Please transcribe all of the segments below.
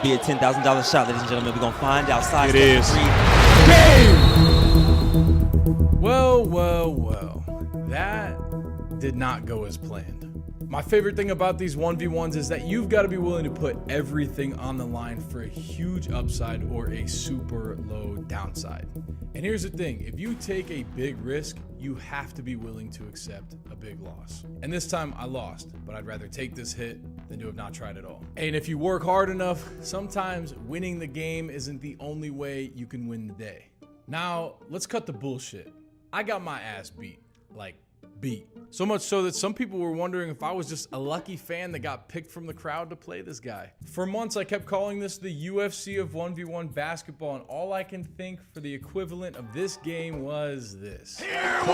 Be a $10,000 shot, ladies and gentlemen. We're gonna find out. Size It is. Well. That did not go as planned. My favorite thing about these 1v1s is that you've got to be willing to put everything on the line for a huge upside or a super low downside. And here's the thing, if you take a big risk, you have to be willing to accept a big loss. And this time I lost, but I'd rather take this hit than to have not tried at all. And if you work hard enough, sometimes winning the game isn't the only way you can win the day. Now, let's cut the bullshit. I got my ass beat. Like, beat. So much so that some people were wondering if I was just a lucky fan that got picked from the crowd to play this guy. For months, I kept calling this the UFC of 1v1 basketball, and all I can think for the equivalent of this game was this. Here we go!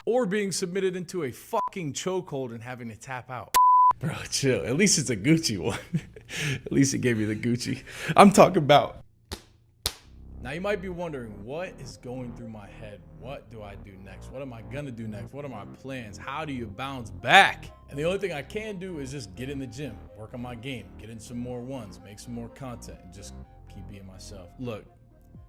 Or being submitted into a fucking chokehold and having to tap out. Bro, chill. At least it's a Gucci one. At least it gave me the Gucci. I'm talking about. Now you might be wondering, what is going through my head? What do I do next? What am I gonna do next? What are my plans? How do you bounce back? And the only thing I can do is just get in the gym, work on my game, get in some more ones, make some more content, and just keep being myself. Look,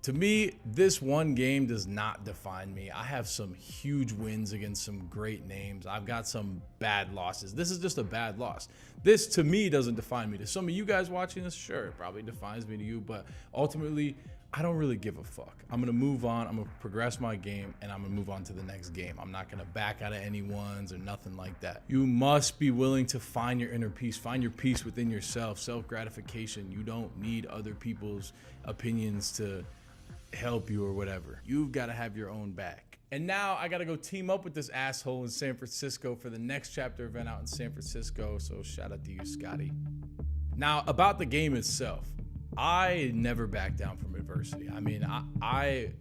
to me, this one game does not define me. I have some huge wins against some great names. I've got some bad losses. This is just a bad loss. This, to me, doesn't define me. To some of you guys watching this, sure, it probably defines me to you, but ultimately, I don't really give a fuck. I'm gonna move on, I'm gonna progress my game, and I'm gonna move on to the next game. I'm not gonna back out of any ones or nothing like that. You must be willing to find your inner peace, find your peace within yourself, self-gratification. You don't need other people's opinions to help you or whatever. You've gotta have your own back. And now I gotta go team up with this asshole in San Francisco for the next chapter event out in San Francisco, so shout out to you, Scotty. Now, about the game itself, I never back down from adversity. I mean, I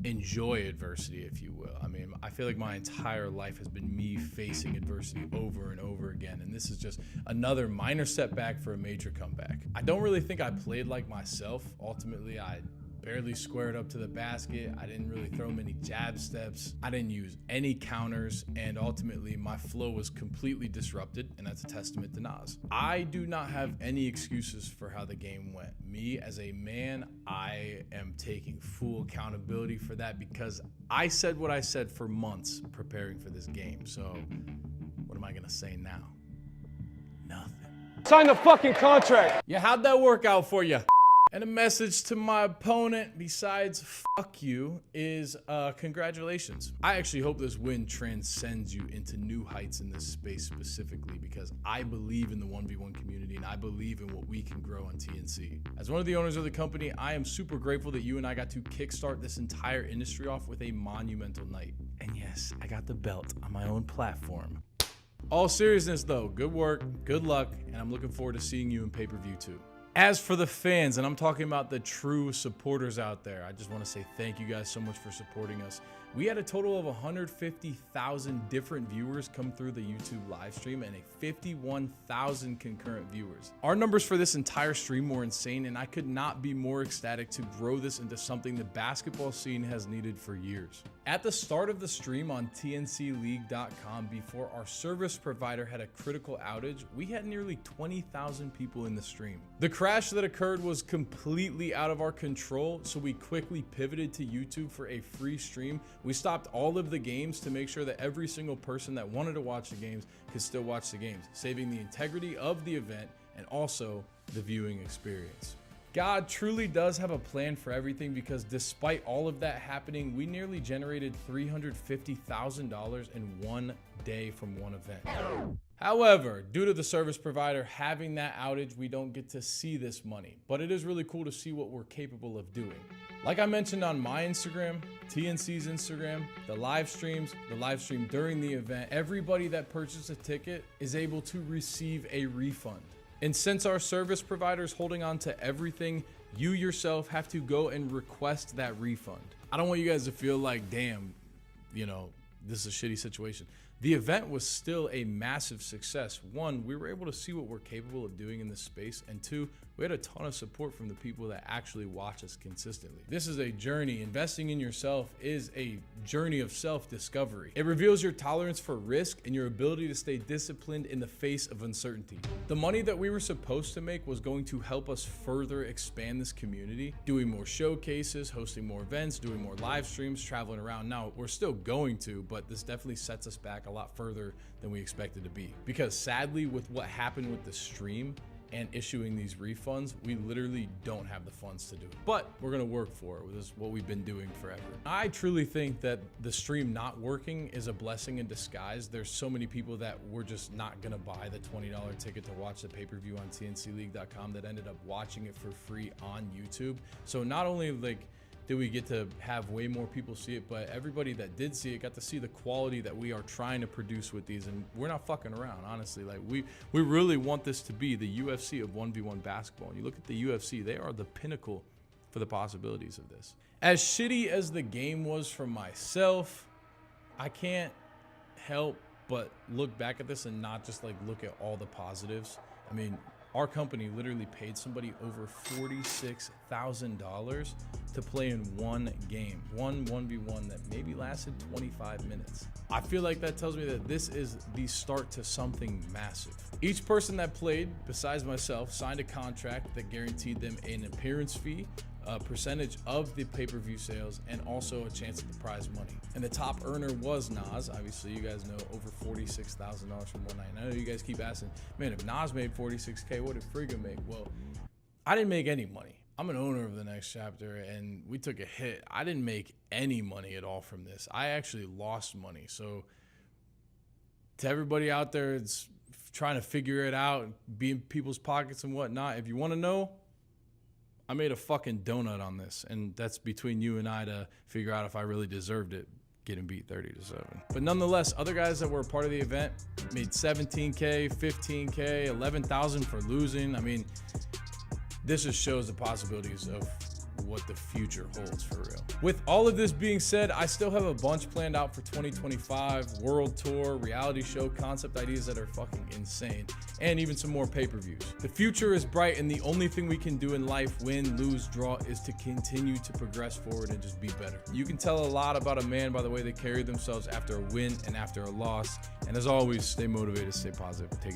enjoy adversity, if you will. I mean, I feel like my entire life has been me facing adversity over and over again, and this is just another minor setback for a major comeback. I don't really think I played like myself. Ultimately, I barely squared up to the basket. I didn't really throw many jab steps. I didn't use any counters, and ultimately my flow was completely disrupted, and that's a testament to Nas. I do not have any excuses for how the game went. Me as a man, I am taking full accountability for that because I said what I said for months preparing for this game. So what am I gonna say now? Nothing. Sign the fucking contract. Yeah, how'd that work out for you? And a message to my opponent besides fuck you is congratulations. I actually hope this win transcends you into new heights in this space specifically because I believe in the 1v1 community and I believe in what we can grow on TNC. As one of the owners of the company, I am super grateful that you and I got to kickstart this entire industry off with a monumental night. And yes, I got the belt on my own platform. All seriousness though, good work, good luck, and I'm looking forward to seeing you in pay-per-view too. As for the fans, and I'm talking about the true supporters out there, I just want to say thank you guys so much for supporting us. We had a total of 150,000 different viewers come through the YouTube live stream and 51,000 concurrent viewers. Our numbers for this entire stream were insane, and I could not be more ecstatic to grow this into something the basketball scene has needed for years. At the start of the stream on TNCleague.com, before our service provider had a critical outage, we had nearly 20,000 people in the stream. The crash that occurred was completely out of our control, so we quickly pivoted to YouTube for a free stream. We stopped all of the games to make sure that every single person that wanted to watch the games could still watch the games, saving the integrity of the event and also the viewing experience. God truly does have a plan for everything because despite all of that happening, we nearly generated $350,000 in one day from one event. However, due to the service provider having that outage, we don't get to see this money, but it is really cool to see what we're capable of doing. Like I mentioned on my Instagram, TNC's Instagram, the live stream during the event, everybody that purchased a ticket is able to receive a refund. And since our service provider is holding on to everything, you yourself have to go and request that refund. I don't want you guys to feel like, damn, you know, this is a shitty situation. The event was still a massive success. One, we were able to see what we're capable of doing in this space, and two, we had a ton of support from the people that actually watch us consistently. This is a journey. Investing in yourself is a journey of self-discovery. It reveals your tolerance for risk and your ability to stay disciplined in the face of uncertainty. The money that we were supposed to make was going to help us further expand this community, doing more showcases, hosting more events, doing more live streams, traveling around. Now, we're still going to, but this definitely sets us back a lot further than we expected to be. Because sadly, with what happened with the stream and issuing these refunds, we literally don't have the funds to do it. But we're gonna work for it. This is what we've been doing forever. I truly think that the stream not working is a blessing in disguise. There's so many people that were just not gonna buy the $20 ticket to watch the pay-per-view on tncleague.com that ended up watching it for free on YouTube. So not only like did we get to have way more people see it, but everybody that did see it got to see the quality that we are trying to produce with these. And we're not fucking around, honestly. Like we really want this to be the UFC of 1v1 basketball. And you look at the UFC, they are the pinnacle for the possibilities of this. As shitty as the game was for myself, I can't help but look back at this and not just like look at all the positives. I mean, our company literally paid somebody over $46,000 to play in one game, one 1v1 that maybe lasted 25 minutes. I feel like that tells me that this is the start to something massive. Each person that played, besides myself, signed a contract that guaranteed them an appearance fee, a percentage of the pay-per-view sales, and also a chance at the prize money. And the top earner was Nas. Obviously, you guys know, over $46,000 from one night. And I know you guys keep asking, man, if Nas made 46K, what did Friga make? Well, I didn't make any money. I'm an owner of the Next Chapter, and we took a hit. I didn't make any money at all from this. I actually lost money. So to everybody out there that's trying to figure it out, be in people's pockets and whatnot, if you want to know, I made a fucking donut on this, and that's between you and I to figure out if I really deserved it, getting beat 30-7. But nonetheless, other guys that were a part of the event made 17K, 15K, 11,000 for losing. I mean, this just shows the possibilities of what the future holds for real. With all of this being said, I still have a bunch planned out for 2025, world tour, reality show, concept ideas that are fucking insane, and even some more pay-per-views. The future is bright, and the only thing we can do in life, win, lose, draw, is to continue to progress forward and just be better. You can tell a lot about a man by the way they carry themselves after a win and after a loss. And as always, stay motivated, stay positive. Take it